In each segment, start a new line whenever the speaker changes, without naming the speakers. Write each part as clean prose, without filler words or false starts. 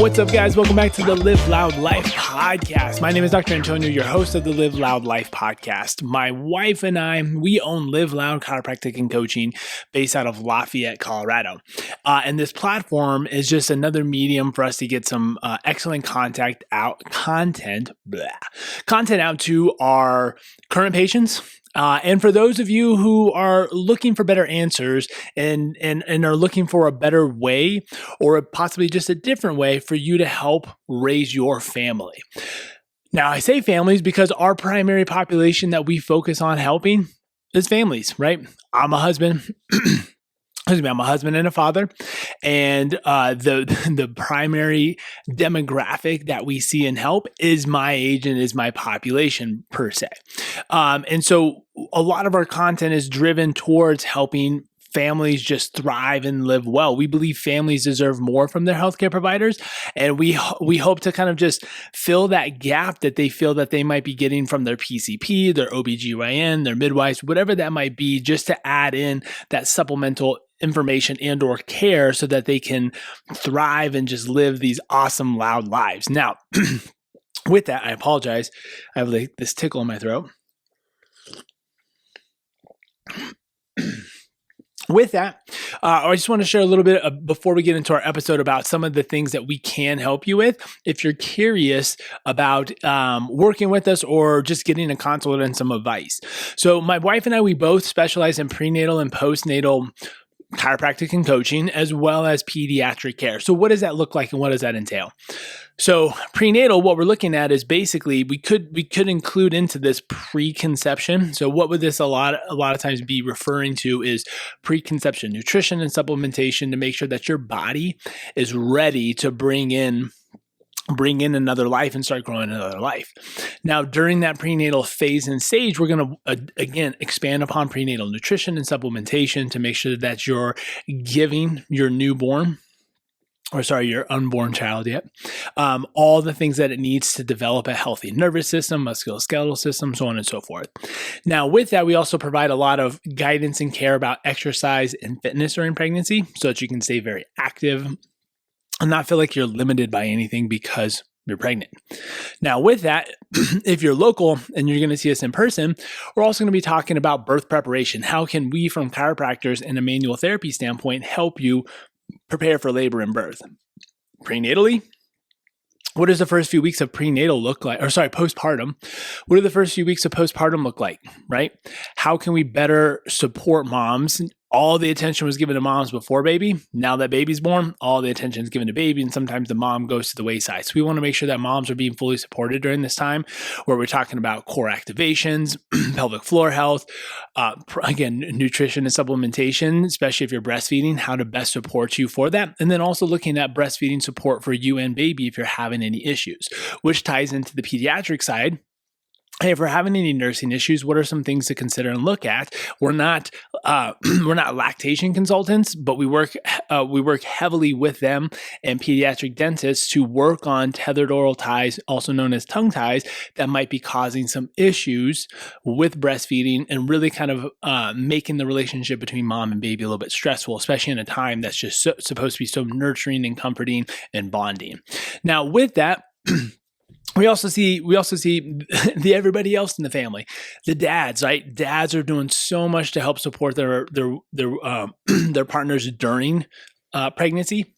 What's up, guys? Welcome back to the Live Loud Life podcast. My name is Dr. Antonio, your host of the Live Loud Life podcast. My wife and I, we own Live Loud Chiropractic and Coaching based out of Lafayette, Colorado. And this platform is just another medium for us to get some excellent content out to our current patients. And for those of you who are looking for better answers and are looking for a better way or possibly just a different way for you to help raise your family. Now, I say families because our primary population that we focus on helping is families, right? I'm a husband. I'm a husband and a father, and the primary demographic that we see and help is my age and is my population per se. And so a lot of our content is driven towards helping families just thrive and live well. We believe families deserve more from their healthcare providers, and we hope to kind of just fill that gap that they feel that they might be getting from their PCP, their OBGYN, their midwives, whatever that might be, just to add in that supplemental information and or care so that they can thrive and just live these awesome, loud lives. Now, with that, I apologize. I have like this tickle in my throat. With that, I just want to share a little bit before we get into our episode about some of the things that we can help you with if you're curious about working with us or just getting a consult and some advice. So my wife and I, we both specialize in prenatal and postnatal chiropractic and coaching, as well as pediatric care. So what does that look like and what does that entail? So prenatal, what we're looking at is basically we could include into this preconception. So what would this a lot of times be referring to is preconception, nutrition and supplementation to make sure that your body is ready to bring in another life and start growing another life. Now, during that prenatal phase and stage, we're going to, again, expand upon prenatal nutrition and supplementation to make sure that you're giving your your unborn child yet, all the things that it needs to develop a healthy nervous system, musculoskeletal system, so on and so forth. Now, with that, we also provide a lot of guidance and care about exercise and fitness during pregnancy so that you can stay very active and not feel like you're limited by anything because you're pregnant. Now, with that, if you're local and you're going to see us in person, we're also going to be talking about birth preparation. How can we, from chiropractors and a manual therapy standpoint, help you prepare for labor and birth? Prenatally, what does the first few weeks of prenatal look like? Postpartum. What do the first few weeks of postpartum look like, right? How can we better support moms? All the attention was given to moms before baby. Now that baby's born, all the attention is given to baby, and sometimes the mom goes to the wayside. So we want to make sure that moms are being fully supported during this time, where we're talking about core activations, pelvic floor health, again, nutrition and supplementation, especially if you're breastfeeding, how to best support you for that. And then also looking at breastfeeding support for you and baby if you're having any issues, which ties into the pediatric side. Hey, if we're having any nursing issues, what are some things to consider and look at? We're not lactation consultants, but we work heavily with them and pediatric dentists to work on tethered oral ties, also known as tongue ties, that might be causing some issues with breastfeeding and really kind of making the relationship between mom and baby a little bit stressful, especially in a time that's just supposed to be so nurturing and comforting and bonding. Now, with that. We also see the everybody else in the family, the dads, right? Dads are doing so much to help support their partners during pregnancy.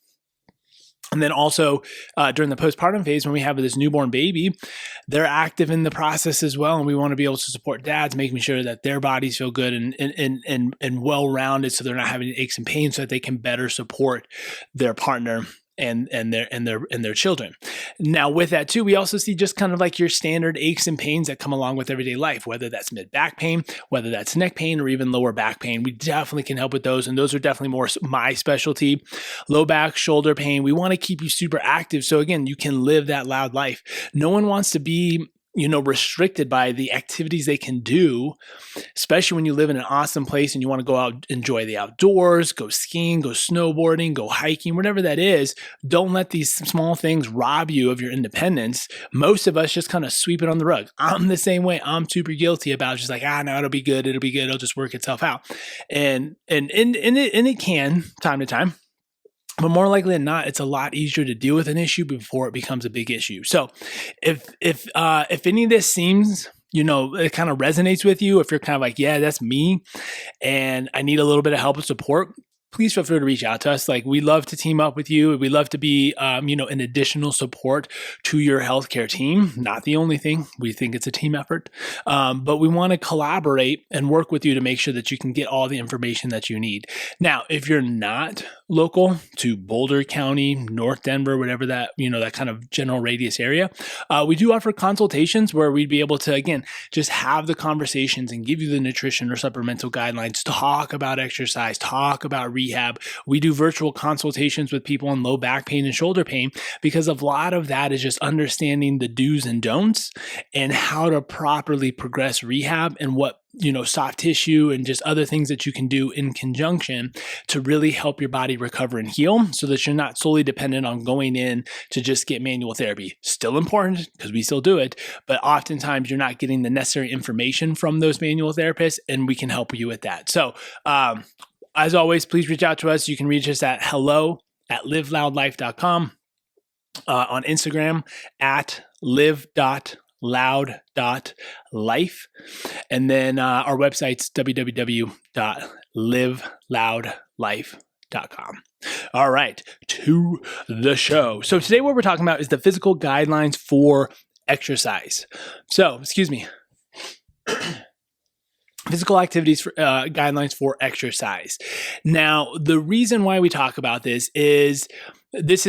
And then also during the postpartum phase, when we have this newborn baby, they're active in the process as well. And we want to be able to support dads, making sure that their bodies feel good and well-rounded, so they're not having aches and pains, so that they can better support their partner and their children. Now, with that too, we also see just kind of like your standard aches and pains that come along with everyday life, whether that's mid back pain, whether that's neck pain, or even lower back pain. We definitely can help with those, and those are definitely more my specialty. Low back, shoulder pain. We want to keep you super active, so again, you can live that loud life. No one wants to be restricted by the activities they can do, especially when you live in an awesome place and you want to go out, enjoy the outdoors, go skiing, go snowboarding, go hiking, whatever that is. Don't let these small things rob you of your independence. Most of us just kind of sweep it on the rug. I'm the same way. I'm super guilty about just like, no, it'll be good. It'll just work itself out. And it can time to time. But more likely than not, it's a lot easier to deal with an issue before it becomes a big issue. So if any of this seems, it kind of resonates with you, if you're kind of like, yeah, that's me, and I need a little bit of help and support, please feel free to reach out to us. Like, we love to team up with you. We love to be, an additional support to your healthcare team. Not the only thing. We think it's a team effort, but we want to collaborate and work with you to make sure that you can get all the information that you need. Now, if you're not local to Boulder County, North Denver, whatever that, that kind of general radius area, we do offer consultations where we'd be able to, again, just have the conversations and give you the nutrition or supplemental guidelines, talk about exercise, talk about rehab. We do virtual consultations with people on low back pain and shoulder pain, because a lot of that is just understanding the do's and don'ts and how to properly progress rehab, and what, soft tissue and just other things that you can do in conjunction to really help your body recover and heal, so that you're not solely dependent on going in to just get manual therapy. Still important, because we still do it, but oftentimes you're not getting the necessary information from those manual therapists, and we can help you with that. So, as always, please reach out to us. You can reach us at hello@liveloudlife.com, on Instagram at live.loud.life. And then our website's www.liveloudlife.com. All right, to the show. So today what we're talking about is the physical guidelines for exercise. So, physical activities for, guidelines for exercise. Now, the reason why we talk about this is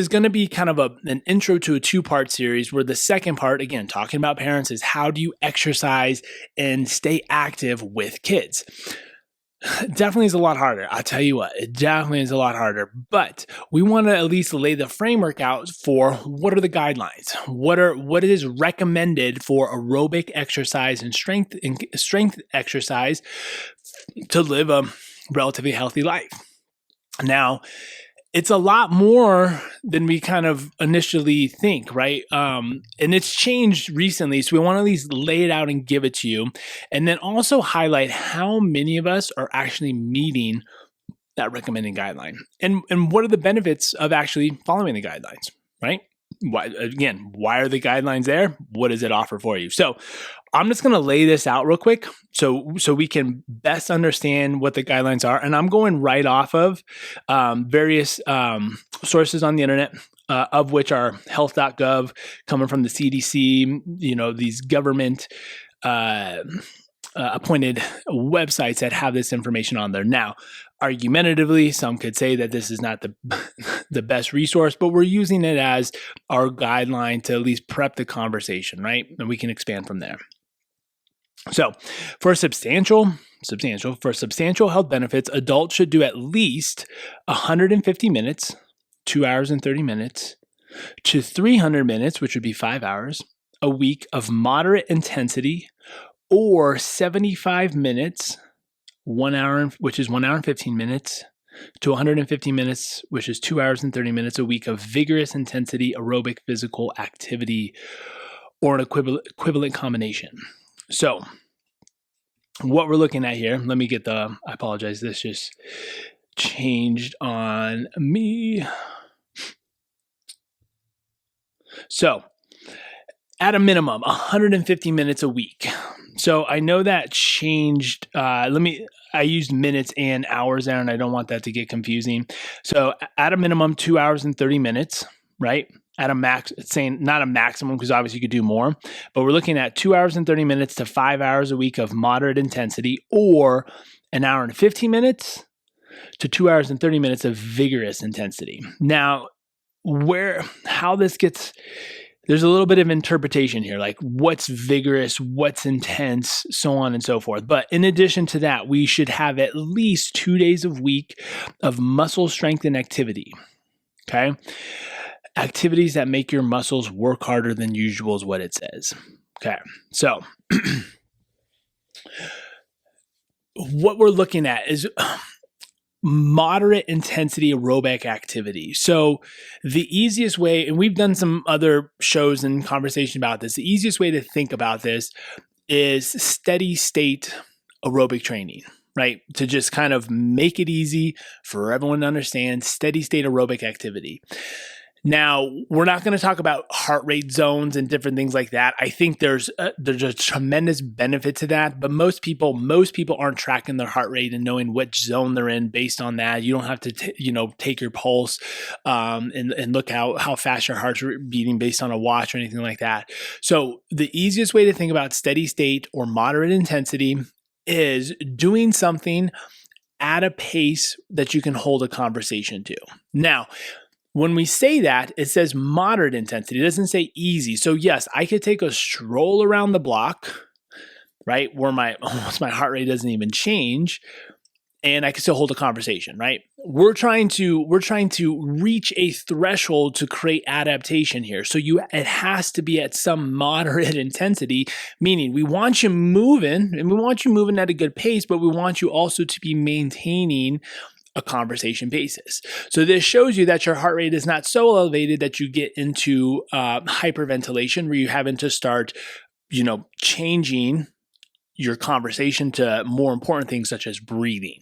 going to be kind of an intro to a two-part series, where the second part, again, talking about parents, is how do you exercise and stay active with kids? Definitely is a lot harder. I'll tell you what, it definitely is a lot harder, but we want to at least lay the framework out for what are the guidelines, what is recommended for aerobic exercise and strength exercise to live a relatively healthy life. Now, it's a lot more than we kind of initially think, right? And it's changed recently. So we want to at least lay it out and give it to you. And then also highlight how many of us are actually meeting that recommended guideline. And what are the benefits of actually following the guidelines, right? Why are the guidelines there? What does it offer for you? So I'm just going to lay this out real quick so we can best understand what the guidelines are. And I'm going right off of various sources on the internet, of which are health.gov, coming from the CDC, these government appointed websites that have this information on there. Now, argumentatively, some could say that this is not the best resource, but we're using it as our guideline to at least prep the conversation, right? And we can expand from there. So for substantial health benefits, adults should do at least 150 minutes, 2 hours and 30 minutes, to 300 minutes, which would be 5 hours, a week of moderate intensity, or 75 minutes, 1 hour, which is 1 hour and 15 minutes, to 150 minutes, which is 2 hours and 30 minutes, a week of vigorous intensity aerobic physical activity, or an equivalent combination. So what we're looking at here, let me get I apologize, this just changed on me. So at a minimum, 150 minutes a week. So I know that changed. I used minutes and hours there, and I don't want that to get confusing. So at a minimum, 2 hours and 30 minutes, right? At a max, it's saying not a maximum, because obviously you could do more, but we're looking at 2 hours and 30 minutes to 5 hours a week of moderate intensity, or an hour and 15 minutes to 2 hours and 30 minutes of vigorous intensity. Now, how this gets, there's a little bit of interpretation here, like what's vigorous, what's intense, so on and so forth. But in addition to that, we should have at least 2 days a week of muscle strength and activity. Okay. Activities that make your muscles work harder than usual is what it says. Okay. So what we're looking at is moderate intensity aerobic activity. So the easiest way, and we've done some other shows and conversation about this, the easiest way to think about this is steady state aerobic training. right? To just kind of make it easy for everyone to understand, steady state aerobic activity. Now, we're not going to talk about heart rate zones and different things like that. I think there's a tremendous benefit to that, but most people aren't tracking their heart rate and knowing which zone they're in based on that. You don't have to take your pulse and look how fast your heart's beating based on a watch or anything like that. So the easiest way to think about steady state or moderate intensity is doing something at a pace that you can hold a conversation to. Now, when we say that, it says moderate intensity. It doesn't say easy. So yes, I could take a stroll around the block, right, where my heart rate doesn't even change, and I can still hold a conversation, right? We're trying to reach a threshold to create adaptation here. So it has to be at some moderate intensity, meaning we want you moving, and we want you moving at a good pace, but we want you also to be maintaining a conversation basis. So this shows you that your heart rate is not so elevated that you get into hyperventilation, where you're having to start, changing your conversation to more important things such as breathing.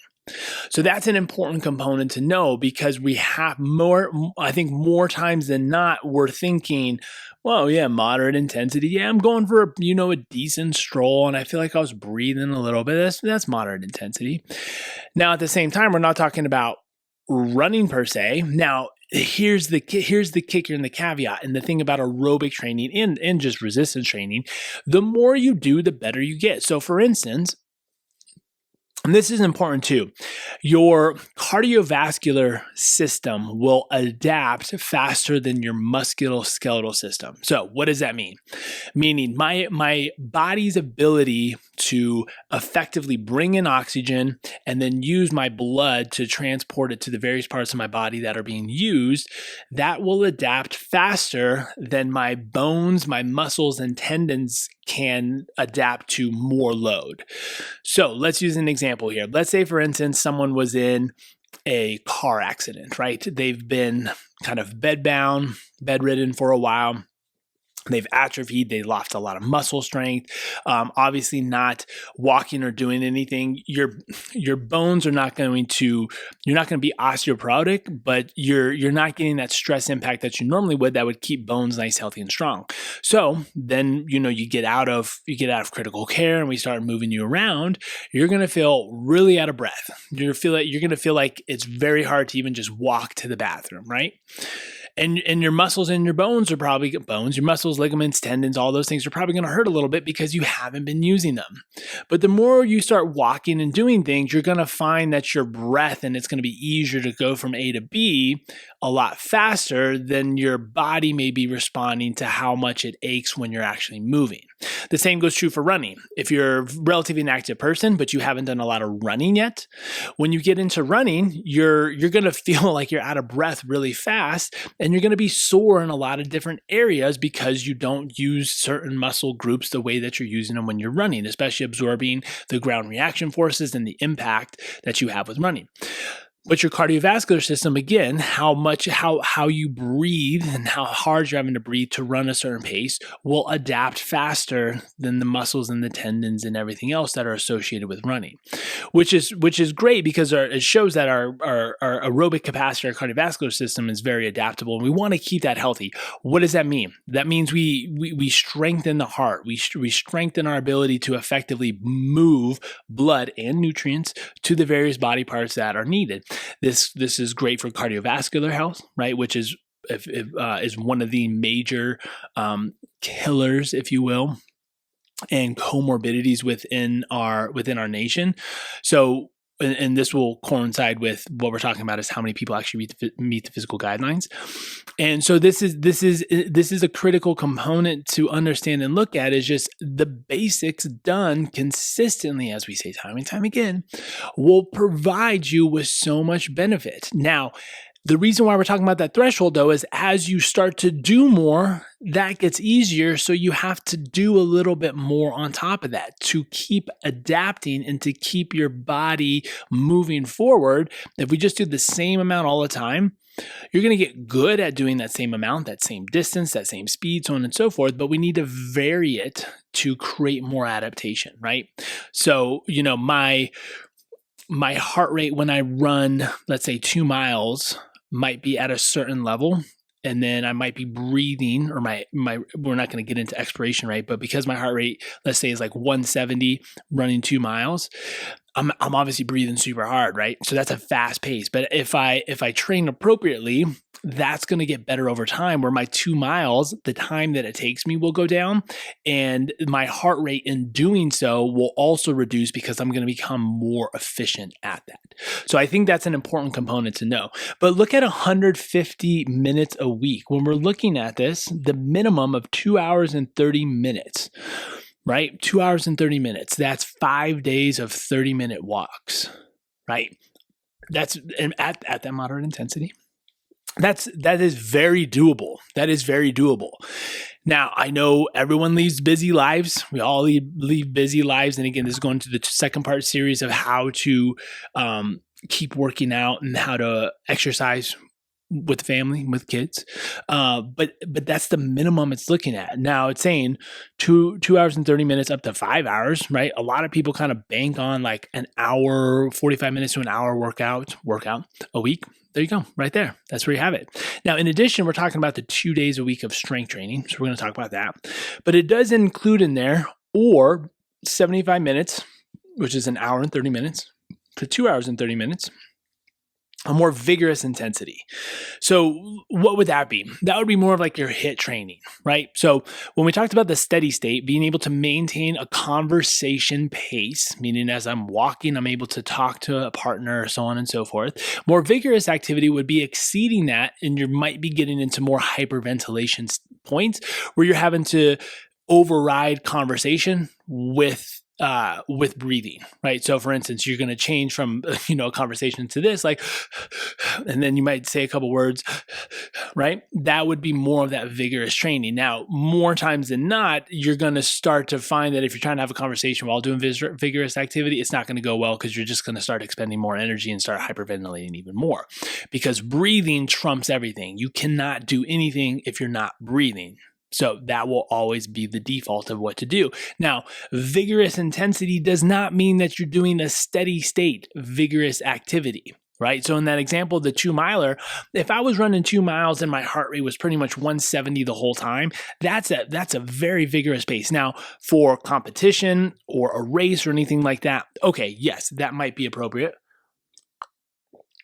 So that's an important component to know, because we have more times than not, we're thinking, well, yeah, moderate intensity. Yeah, I'm going for a decent stroll and I feel like I was breathing a little bit. That's moderate intensity. Now, at the same time, we're not talking about running per se. Now, here's the kicker and the caveat, and the thing about aerobic training and just resistance training: the more you do, the better you get. So, for instance, and this is important too, your cardiovascular system will adapt faster than your musculoskeletal system. So what does that mean? Meaning my body's ability to effectively bring in oxygen and then use my blood to transport it to the various parts of my body that are being used, that will adapt faster than my bones, my muscles, and tendons can adapt to more load. So let's use an example here. Let's say, for instance, someone was in a car accident, right? They've been kind of bedridden for a while. They've atrophied. They lost a lot of muscle strength. Obviously, not walking or doing anything. Your bones are not going to. You're not going to be osteoporotic, but you're not getting that stress impact that you normally would. That would keep bones nice, healthy, and strong. So then you get out of critical care, and we start moving you around. You're going to feel really out of breath. You're going to feel like it's very hard to even just walk to the bathroom, right? And your muscles and your bones are probably your muscles, ligaments, tendons, all those things are probably going to hurt a little bit because you haven't been using them. But the more you start walking and doing things, you're going to find that your breath, and it's going to be easier to go from A to B a lot faster than your body may be responding to how much it aches when you're actually moving. The same goes true for running. If you're a relatively an active person, but you haven't done a lot of running yet, when you get into running, you're going to feel like you're out of breath really fast, and you're going to be sore in a lot of different areas because you don't use certain muscle groups the way that you're using them when you're running, especially absorbing the ground reaction forces and the impact that you have with running. But your cardiovascular system, again, how you breathe and how hard you're having to breathe to run a certain pace will adapt faster than the muscles and the tendons and everything else that are associated with running, which is great because it shows that our aerobic capacity, our cardiovascular system is very adaptable, and we want to keep that healthy. What does that mean? That means we strengthen the heart. We strengthen our ability to effectively move blood and nutrients to the various body parts that are needed. This is great for cardiovascular health, right? Which is one of the major killers, if you will, and comorbidities within our nation. So, and this will coincide with what we're talking about, is how many people actually meet the physical guidelines. And so this is a critical component to understand and look at, is just the basics done consistently, as we say time and time again, will provide you with so much benefit. Now, the reason why we're talking about that threshold, though, is as you start to do more, that gets easier. So you have to do a little bit more on top of that to keep adapting and to keep your body moving forward. If we just do the same amount all the time, you're going to get good at doing that same amount, that same distance, that same speed, so on and so forth. But we need to vary it to create more adaptation, right? So, my heart rate when I run, let's say 2 miles, might be at a certain level. And then I might be breathing, or my we're not going to get into expiration rate, but because my heart rate, let's say, is like 170 running 2 miles, I'm obviously breathing super hard, right? So that's a fast pace. But if I train appropriately, that's going to get better over time, where my 2 miles, the time that it takes me will go down, and my heart rate in doing so will also reduce because I'm going to become more efficient at that. So I think that's an important component to know. But look at 150 minutes a week. When we're looking at this, the minimum of 2 hours and 30 minutes, right? 2 hours and 30 minutes. That's 5 days of 30-minute walks, right? That's at that moderate intensity. That is very doable. That is very doable. Now, I know everyone leads busy lives. We all lead busy lives. And again, this is going to the second part series of how to keep working out and how to exercise with family, with kids. But that's the minimum it's looking at. Now it's saying 2 hours and 30 minutes up to 5 hours, right? A lot of people kind of bank on like an hour, 45 minutes to an hour workout a week. There you go, right there. That's where you have it. Now, in addition, we're talking about the 2 days a week of strength training. So we're going to talk about that. But it does include in there, or 75 minutes, which is an hour and 30 minutes, to 2 hours and 30 minutes, a more vigorous intensity. So what would that be? That would be more of like your HIIT training, right? So when we talked about the steady state, being able to maintain a conversation pace, meaning as I'm walking, I'm able to talk to a partner, so on and so forth. More vigorous activity would be exceeding that, and you might be getting into more hyperventilation points where you're having to override conversation with breathing, right? So for instance, you're going to change from, a conversation to this, like, and then you might say a couple words, right? That would be more of that vigorous training. Now, more times than not, you're going to start to find that if you're trying to have a conversation while doing vigorous activity, it's not going to go well because you're just going to start expending more energy and start hyperventilating even more, because breathing trumps everything. You cannot do anything if you're not breathing. So that will always be the default of what to do. Now, vigorous intensity does not mean that you're doing a steady state vigorous activity, right? So in that example, the 2 miler, if I was running 2 miles and my heart rate was pretty much 170 the whole time, that's a very vigorous pace. Now, for competition or a race or anything like that, okay, yes, that might be appropriate.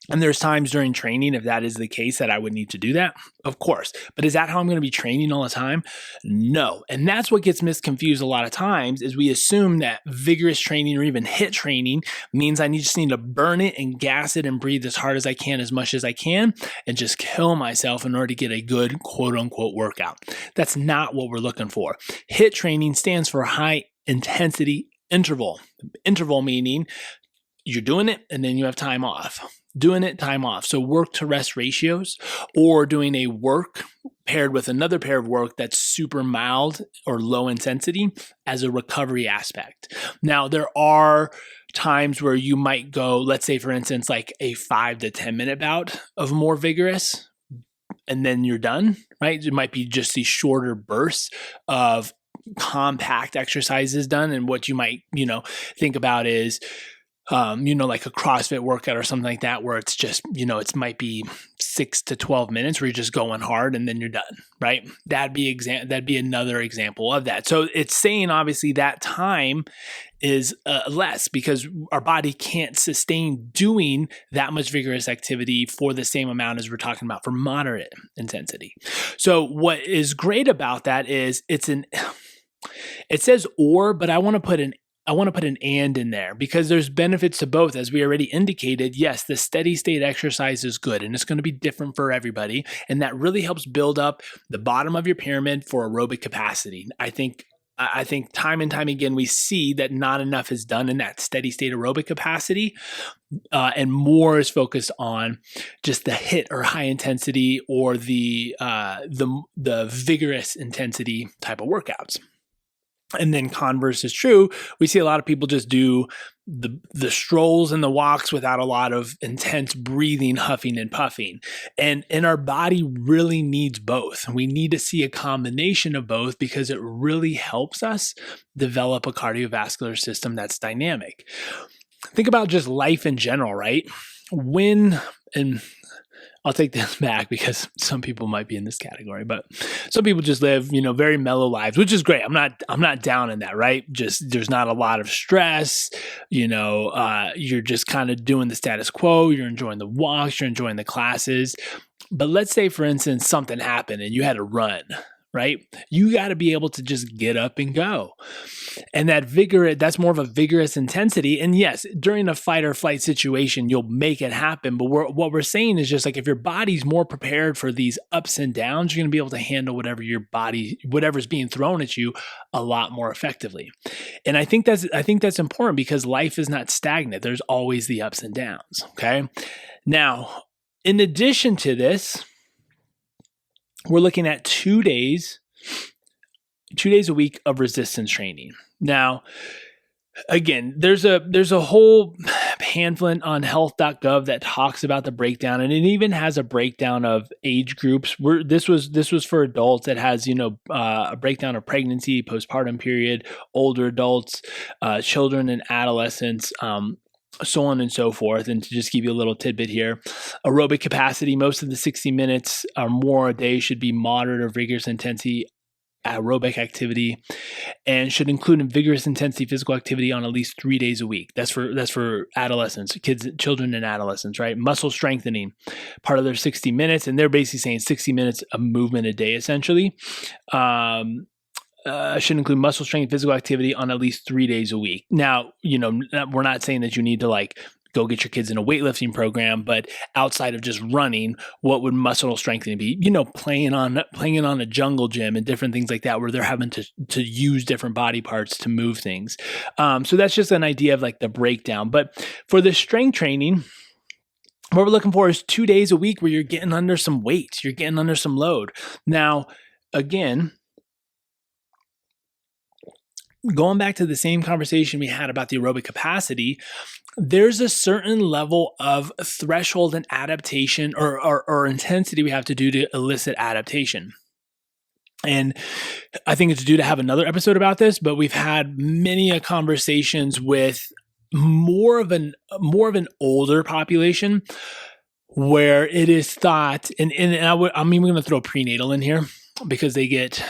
And there's times during training, if that is the case, that I would need to do that, of course. But is that how I'm going to be training all the time? No. And that's what gets misconfused a lot of times, is we assume that vigorous training or even HIIT training means I just need to burn it and gas it and breathe as hard as I can, as much as I can, and just kill myself in order to get a good quote unquote workout. That's not what we're looking for. HIIT training stands for high intensity interval. Interval meaning you're doing it and then you have time off. Doing it, time off. So work to rest ratios, or doing a work paired with another pair of work that's super mild or low intensity as a recovery aspect. Now, there are times where you might go, let's say, for instance, like a 5 to 10 minute bout of more vigorous, and then you're done, right? It might be just these shorter bursts of compact exercises done. And what you might, think about is, like a CrossFit workout or something like that, where it's just, it might be 6 to 12 minutes where you're just going hard and then you're done, right? That'd be another example of that. So it's saying obviously that time is less, because our body can't sustain doing that much vigorous activity for the same amount as we're talking about for moderate intensity. So what is great about that is it says or, but I want to put an and in there, because there's benefits to both. As we already indicated, yes, the steady state exercise is good, and it's going to be different for everybody. And that really helps build up the bottom of your pyramid for aerobic capacity. I think time and time again, we see that not enough is done in that steady state aerobic capacity, and more is focused on just the HIIT or high intensity or the vigorous intensity type of workouts. And then converse is true. We see a lot of people just do the strolls and the walks without a lot of intense breathing, huffing and puffing. And our body really needs both. We need to see a combination of both, because it really helps us develop a cardiovascular system that's dynamic. think about just life in general, right? And I'll take this back because some people might be in this category, but some people just live, very mellow lives, which is great. I'm not down in that, right? Just there's not a lot of stress. You're just kind of doing the status quo. You're enjoying the walks. You're enjoying the classes. But let's say, for instance, something happened and you had to run, right? You got to be able to just get up and go. And that's more of a vigorous intensity. And yes, during a fight or flight situation, you'll make it happen. But what we're saying is just like if your body's more prepared for these ups and downs, you're going to be able to handle whatever's being thrown at you a lot more effectively. And I think that's important because life is not stagnant. There's always the ups and downs. Okay. Now, in addition to this, we're looking at 2 days a week of resistance training. Now, again, there's a whole pamphlet on health.gov that talks about the breakdown, and it even has a breakdown of age groups. This was for adults. It has a breakdown of pregnancy, postpartum period, older adults, children and adolescents, so on and so forth. And to just give you a little tidbit here, aerobic capacity, most of the 60 minutes or more a day should be moderate or vigorous intensity aerobic activity, and should include vigorous intensity physical activity on at least 3 days a week. That's for adolescents, children and adolescents, right? Muscle strengthening, part of their 60 minutes, and they're basically saying 60 minutes of movement a day, essentially. Should include muscle strength physical activity on at least 3 days a week. Now, we're not saying that you need to go get your kids in a weightlifting program, but outside of just running, what would muscle strengthening be? Playing on a jungle gym and different things like that, where they're having to use different body parts to move things. So that's just an idea of the breakdown. But for the strength training, what we're looking for is 2 days a week where you're getting under some weight, you're getting under some load. Now, again, going back to the same conversation we had about the aerobic capacity, there's a certain level of threshold and adaptation or intensity we have to do to elicit adaptation. And I think it's due to have another episode about this, but we've had many conversations with more of an older population where it is thought, I'm even going to throw prenatal in here because they get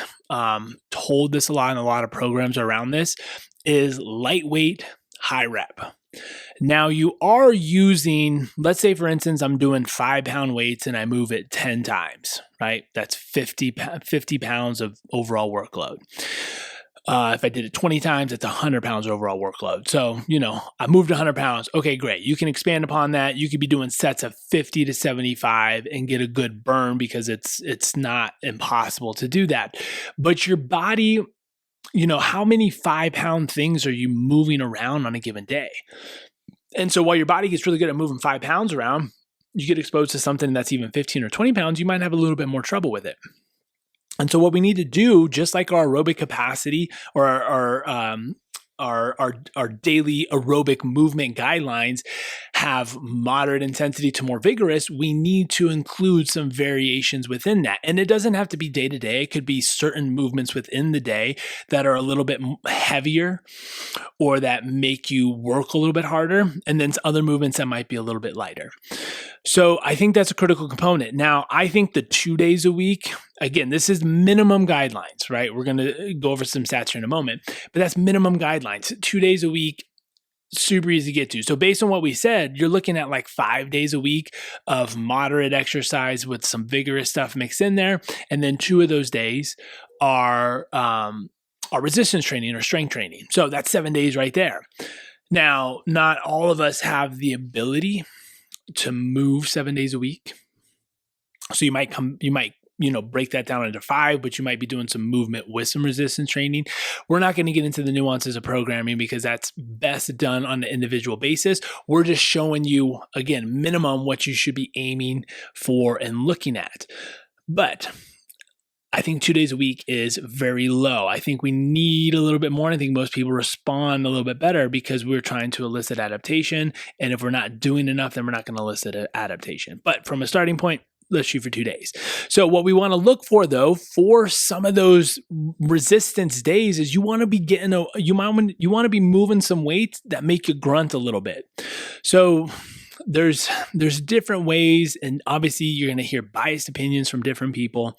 told this a lot in a lot of programs around this, is lightweight, high rep. Now you are using, let's say for instance, I'm doing 5-pound weights and I move it 10 times, right? That's 50 pounds of overall workload. If I did it 20 times, it's 100 pounds overall workload. So, I moved 100 pounds. Okay, great. You can expand upon that. You could be doing sets of 50 to 75 and get a good burn because it's not impossible to do that. But your body, how many 5-pound things are you moving around on a given day? And so while your body gets really good at moving 5 pounds around, you get exposed to something that's even 15 or 20 pounds, you might have a little bit more trouble with it. And so what we need to do, just like our aerobic capacity or our daily aerobic movement guidelines have moderate intensity to more vigorous, we need to include some variations within that. And it doesn't have to be day to day. It could be certain movements within the day that are a little bit heavier or that make you work a little bit harder. And then other movements that might be a little bit lighter. So I think that's a critical component. Now, I think the 2 days a week, again, this is minimum guidelines, right? We're going to go over some stats here in a moment, but that's minimum guidelines. 2 days a week, super easy to get to. So based on what we said, you're looking at 5 days a week of moderate exercise with some vigorous stuff mixed in there. And then 2 of those days are resistance training or strength training. So that's 7 days right there. Now, not all of us have the ability to move 7 days a week. So you might break that down into 5, but you might be doing some movement with some resistance training. We're not going to get into the nuances of programming because that's best done on an individual basis. We're just showing you, again, minimum what you should be aiming for and looking at. But I think 2 days a week is very low. I think we need a little bit more. I think most people respond a little bit better because we're trying to elicit adaptation. And if we're not doing enough, then we're not going to elicit adaptation. But from a starting point, let's shoot for 2 days. So what we want to look for though, for some of those resistance days is you want to be you want to be moving some weights that make you grunt a little bit. So there's different ways, and obviously you're going to hear biased opinions from different people.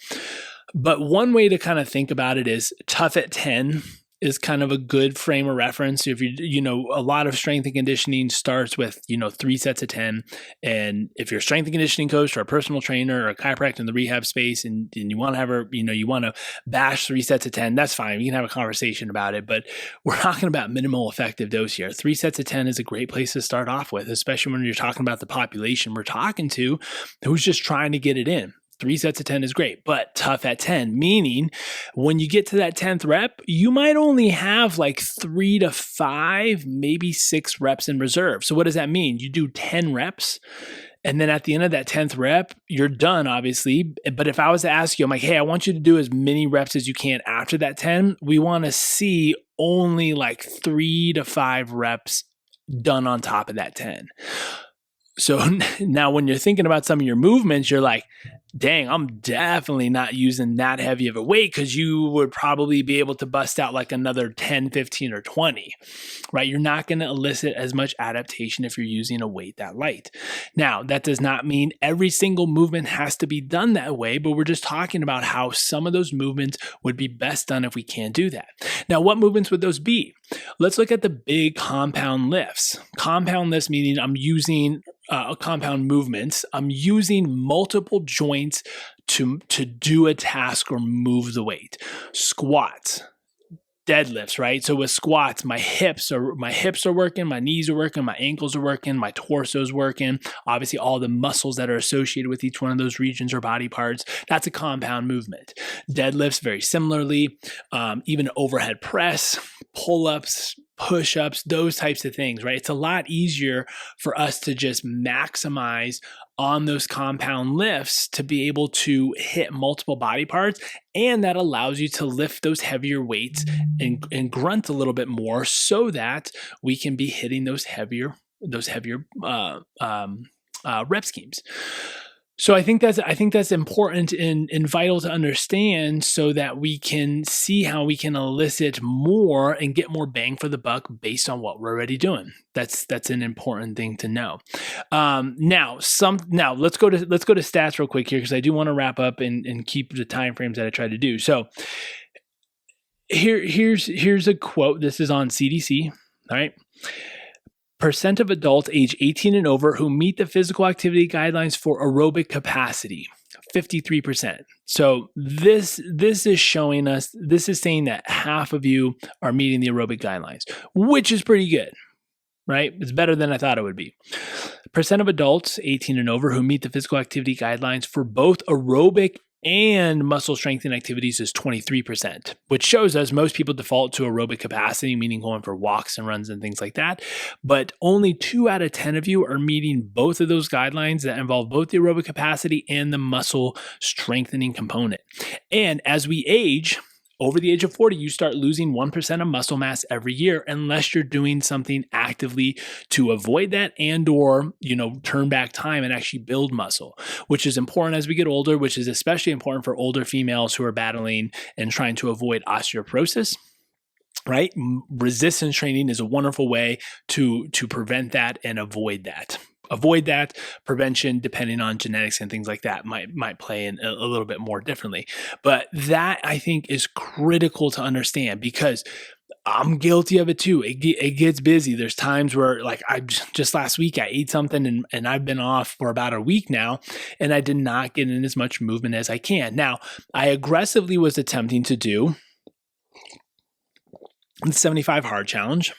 But one way to kind of think about it is tough at 10 is kind of a good frame of reference. If a lot of strength and conditioning starts with, 3 sets of 10. And if you're a strength and conditioning coach or a personal trainer or a chiropractor in the rehab space and you want to have you want to bash 3 sets of 10, that's fine. We can have a conversation about it, but we're talking about minimal effective dose here. 3 sets of 10 is a great place to start off with, especially when you're talking about the population we're talking to who's just trying to get it in. 3 sets of 10 is great, but tough at 10, meaning when you get to that 10th rep, you might only have like 3 to 5, maybe 6 reps in reserve. So what does that mean? You do 10 reps, and then at the end of that 10th rep, you're done, obviously. But if I was to ask you, I'm like, hey, I want you to do as many reps as you can after that 10, we want to see only like 3 to 5 reps done on top of that 10. So now when you're thinking about some of your movements, you're like, dang, I'm definitely not using that heavy of a weight, because you would probably be able to bust out like another 10, 15, or 20, right? You're not going to elicit as much adaptation if you're using a weight that light. Now, that does not mean every single movement has to be done that way, but we're just talking about how some of those movements would be best done if we can't do that. Now, what movements would those be? Let's look at the big compound lifts. Compound lifts meaning I'm using compound movements. I'm using multiple joints to do a task or move the weight. Squats, deadlifts, right? So with squats, my hips are working, my knees are working, my ankles are working, my torso is working. Obviously, all the muscles that are associated with each one of those regions or body parts. That's a compound movement. Deadlifts, very similarly. Even overhead press, pull-ups, push-ups, those types of things, right? It's a lot easier for us to just maximize on those compound lifts to be able to hit multiple body parts, and that allows you to lift those heavier weights and grunt a little bit more so that we can be hitting those heavier rep schemes. So I think that's important and vital to understand, so that we can see how we can elicit more and get more bang for the buck based on what we're already doing. That's an important thing to know. Now let's go to stats real quick here, because I do want to wrap up and keep the time frames that I try to do. So here's a quote. This is on CDC. All right. Percent of adults age 18 and over who meet the physical activity guidelines for aerobic capacity, 53%. So this is showing us, this is saying that half of you are meeting the aerobic guidelines, which is pretty good, right? It's better than I thought it would be. Percent of adults 18 and over who meet the physical activity guidelines for both aerobic and muscle strengthening activities is 23%, which shows us most people default to aerobic capacity, meaning going for walks and runs and things like that. But only 2 out of 10 of you are meeting both of those guidelines that involve both the aerobic capacity and the muscle strengthening component. And as we age, over the age of 40, you start losing 1% of muscle mass every year, unless you're doing something actively to avoid that or turn back time and actually build muscle, which is important as we get older, which is especially important for older females who are battling and trying to avoid osteoporosis. Right? Resistance training is a wonderful way to prevent that and avoid that. Prevention, depending on genetics and things like that, might play in a little bit more differently. But that, I think, is critical to understand, because I'm guilty of it too. It gets busy. There's times where, like, just last week I ate something and I've been off for about a week now, and I did not get in as much movement as I can. Now, I aggressively was attempting to do the 75 hard challenge,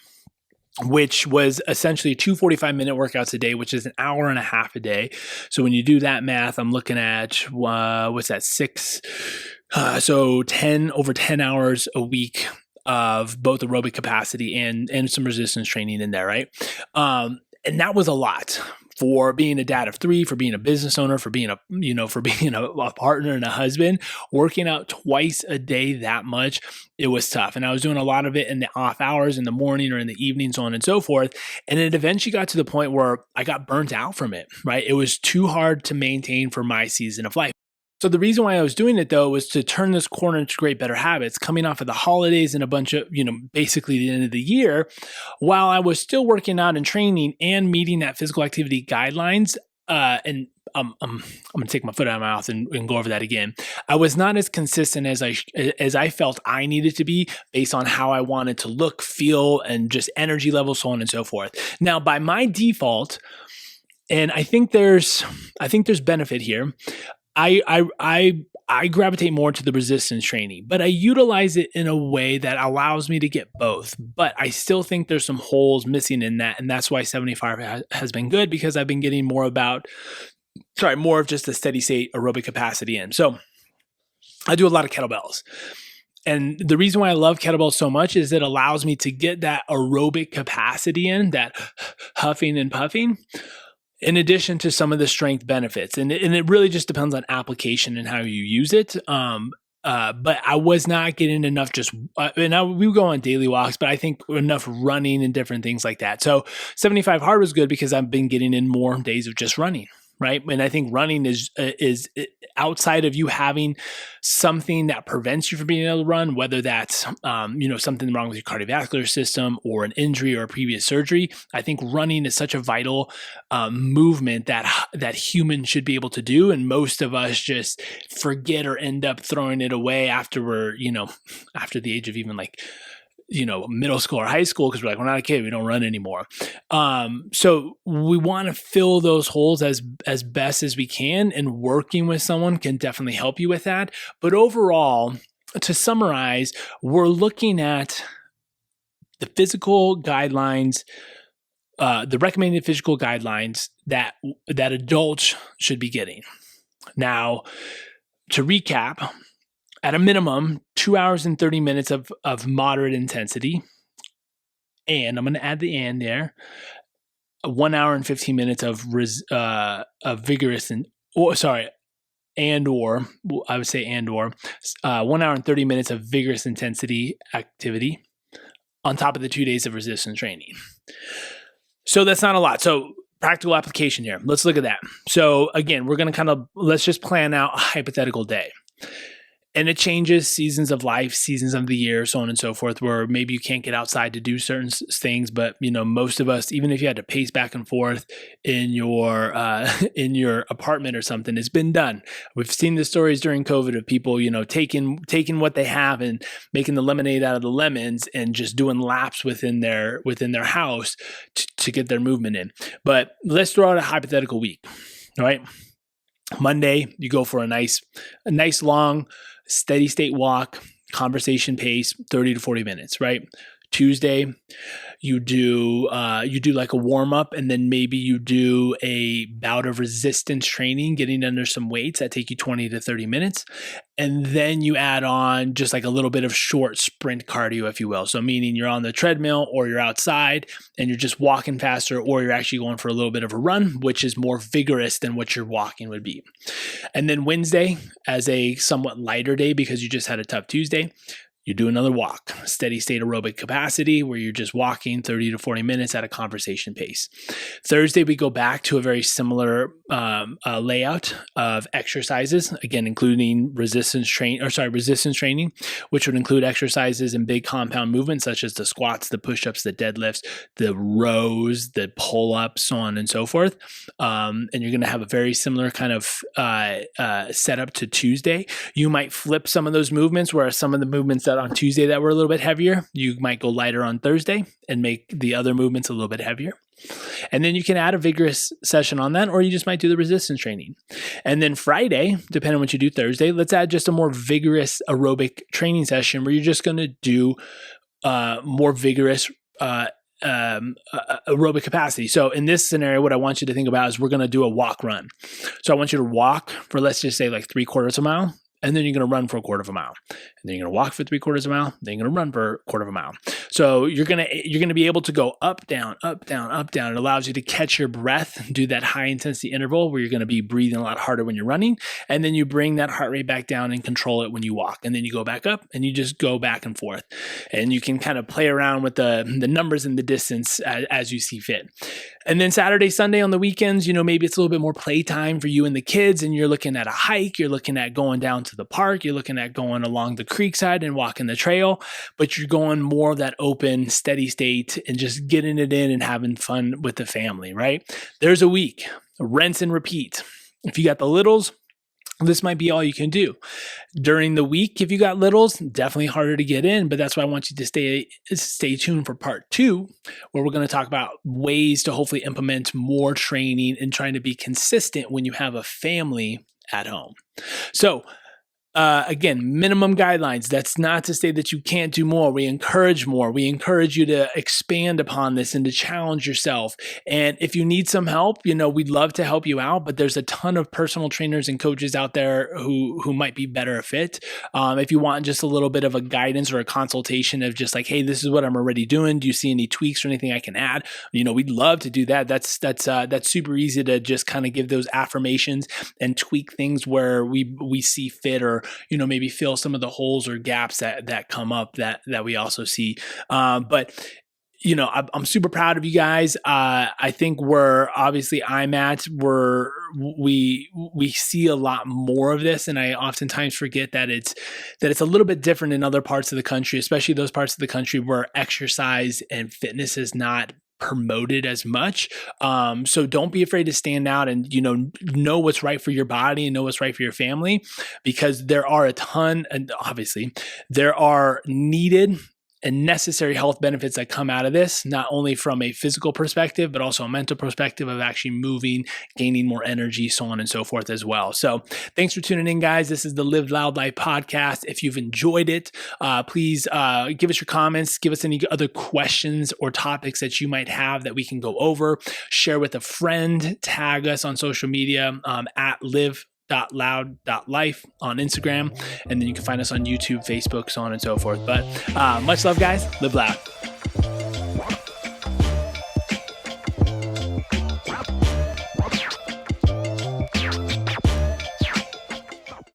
which was essentially 2 45-minute workouts a day, which is an hour and a half a day. So when you do that math, I'm looking at, what's that, 6, so 10 hours a week of both aerobic capacity and some resistance training in there, right? And that was a lot for being a dad of 3, for being a business owner, for being a partner and a husband, working out twice a day that much, it was tough. And I was doing a lot of it in the off hours, in the morning or in the evening, so on and so forth. And it eventually got to the point where I got burnt out from it, right? It was too hard to maintain for my season of life. So the reason why I was doing it though was to turn this corner into great better habits coming off of the holidays and a bunch of, basically the end of the year, while I was still working out and training and meeting that physical activity guidelines. And I'm going to take my foot out of my mouth and go over that again. I was not as consistent as I felt I needed to be based on how I wanted to look, feel, and just energy levels, so on and so forth. Now, by my default, and I think there's benefit here. I gravitate more to the resistance training, but I utilize it in a way that allows me to get both. But I still think there's some holes missing in that, and that's why 75 has been good, because I've been getting more of just a steady state aerobic capacity in. So I do a lot of kettlebells. And the reason why I love kettlebells so much is it allows me to get that aerobic capacity in, that huffing and puffing, in addition to some of the strength benefits. And it really just depends on application and how you use it. But I was not getting enough we go on daily walks, but I think enough running and different things like that. So 75 hard was good because I've been getting in more days of just running. Right. And I think running is outside of you having something that prevents you from being able to run, whether that's, something wrong with your cardiovascular system or an injury or a previous surgery. I think running is such a vital movement that humans should be able to do. And most of us just forget or end up throwing it away after after the age of even middle school or high school, because we're not a kid, we don't run anymore. So we want to fill those holes as best as we can, and working with someone can definitely help you with that. But overall, to summarize, we're looking at the physical guidelines, the recommended physical guidelines that adults should be getting. Now, to recap, at a minimum, 2 hours and 30 minutes of moderate intensity. And I'm going to add the and there. 1 hour and 15 minutes of vigorous I would say 1 hour and 30 minutes of vigorous intensity activity on top of the 2 days of resistance training. So that's not a lot. So practical application here. Let's look at that. So again, we're going to let's just plan out a hypothetical day. And it changes seasons of life, seasons of the year, so on and so forth, where maybe you can't get outside to do certain things. But, most of us, even if you had to pace back and forth in your apartment or something, it's been done. We've seen the stories during COVID of people, taking what they have and making the lemonade out of the lemons and just doing laps within their house to get their movement in. But let's throw out a hypothetical week, all right? Monday, you go for a nice long, steady state walk, conversation pace, 30 to 40 minutes, right? Tuesday, you do like a warm up, and then maybe you do a bout of resistance training, getting under some weights that take you 20 to 30 minutes. And then you add on just like a little bit of short sprint cardio, if you will. So meaning you're on the treadmill or you're outside and you're just walking faster, or you're actually going for a little bit of a run, which is more vigorous than what your walking would be. And then Wednesday, as a somewhat lighter day because you just had a tough Tuesday, you do another walk, steady state aerobic capacity, where you're just walking 30 to 40 minutes at a conversation pace. Thursday, we go back to a very similar layout of exercises, again, including resistance training, which would include exercises in big compound movements such as the squats, the push-ups, the deadlifts, the rows, the pull-ups, so on and so forth. And you're going to have a very similar kind of setup to Tuesday. You might flip some of those movements, where some of the movements that on Tuesday that were a little bit heavier, you might go lighter on Thursday and make the other movements a little bit heavier. And then you can add a vigorous session on that, or you just might do the resistance training. And then Friday, depending on what you do Thursday, let's add just a more vigorous aerobic training session where you're just going to do more vigorous aerobic capacity. So in this scenario, what I want you to think about is we're going to do a walk run. So I want you to walk for, let's just say, like 3/4 of a mile. and then you're going to run for a quarter of a mile, and then you're going to walk for 3/4 of a mile, then you're going to run for a quarter of a mile. So you're going to be able to go up, down, up, down, up, down. It allows you to catch your breath, do that high intensity interval where you're going to be breathing a lot harder when you're running, and then you bring that heart rate back down and control it when you walk, and then you go back up and you just go back and forth, and you can kind of play around with the numbers and the distance as you see fit. And then Saturday, Sunday on the weekends, maybe it's a little bit more playtime for you and the kids, and you're looking at a hike, you're looking at going down to the park, you're looking at going along the creek side and walking the trail, but you're going more of that open, steady state and just getting it in and having fun with the family, right? There's a week, rinse and repeat. If you got the littles, this might be all you can do. During the week, if you got littles, definitely harder to get in, but that's why I want you to stay tuned for part 2, where we're going to talk about ways to hopefully implement more training and trying to be consistent when you have a family at home. So, again, minimum guidelines. That's not to say that you can't do more. We encourage more. We encourage you to expand upon this and to challenge yourself. And if you need some help, we'd love to help you out, but there's a ton of personal trainers and coaches out there who might be better fit. If you want just a little bit of a guidance or a consultation of just like, hey, this is what I'm already doing. Do you see any tweaks or anything I can add? We'd love to do that. That's super easy to just kind of give those affirmations and tweak things where we see fit, or maybe fill some of the holes or gaps that come up that we also see. But I'm super proud of you guys. I think we see a lot more of this, and I oftentimes forget that it's a little bit different in other parts of the country, especially those parts of the country where exercise and fitness is not promoted as much. So don't be afraid to stand out and, know what's right for your body and know what's right for your family, because there are a ton, and obviously there are needed and necessary health benefits that come out of this, not only from a physical perspective, but also a mental perspective of actually moving, gaining more energy, so on and so forth as well. So thanks for tuning in, guys. This is the Live Loud Life podcast. If you've enjoyed it, please give us your comments, give us any other questions or topics that you might have that we can go over, share with a friend, tag us on social media at live.loud.life on Instagram, and then you can find us on YouTube, Facebook, so on and so forth. But much love, guys. Live loud.